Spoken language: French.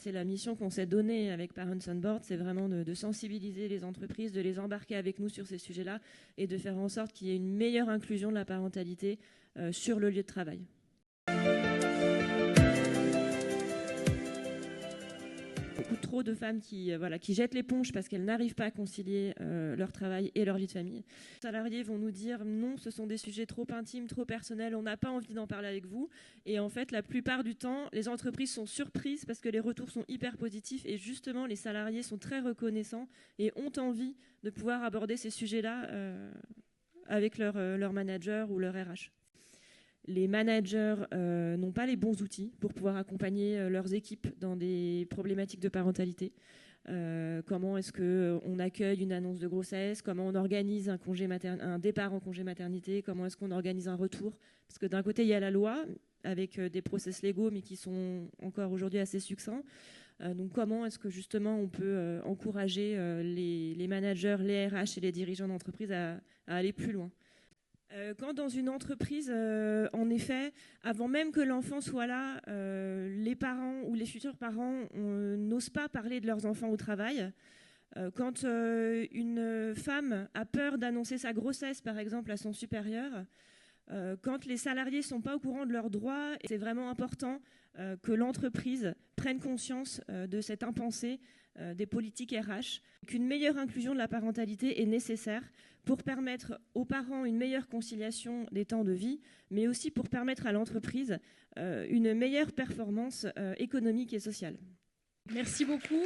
C'est la mission qu'on s'est donnée avec Parents on Board, c'est vraiment de sensibiliser les entreprises, de les embarquer avec nous sur ces sujets-là et de faire en sorte qu'il y ait une meilleure inclusion de la parentalité sur le lieu de travail. Beaucoup trop de femmes qui jettent l'éponge parce qu'elles n'arrivent pas à concilier leur travail et leur vie de famille. Les salariés vont nous dire non, ce sont des sujets trop intimes, trop personnels, on n'a pas envie d'en parler avec vous. Et en fait, la plupart du temps, les entreprises sont surprises parce que les retours sont hyper positifs et justement, les salariés sont très reconnaissants et ont envie de pouvoir aborder ces sujets-là avec leur manager ou leur RH. Les managers n'ont pas les bons outils pour pouvoir accompagner leurs équipes dans des problématiques de parentalité. Comment est-ce qu'on accueille une annonce de grossesse, comment on organise un départ en congé maternité, comment est-ce qu'on organise un retour. Parce que d'un côté, il y a la loi avec des process légaux, mais qui sont encore aujourd'hui assez succincts. Donc comment est-ce que justement on peut encourager les managers, les RH et les dirigeants d'entreprise à aller plus loin. Quand dans une entreprise, en effet, avant même que l'enfant soit là, les parents ou les futurs parents n'osent pas parler de leurs enfants au travail. Quand une femme a peur d'annoncer sa grossesse, par exemple, à son supérieur, quand les salariés ne sont pas au courant de leurs droits, c'est vraiment important que l'entreprise prenne conscience de cette impensée des politiques RH, qu'une meilleure inclusion de la parentalité est nécessaire pour permettre aux parents une meilleure conciliation des temps de vie, mais aussi pour permettre à l'entreprise une meilleure performance économique et sociale. Merci beaucoup.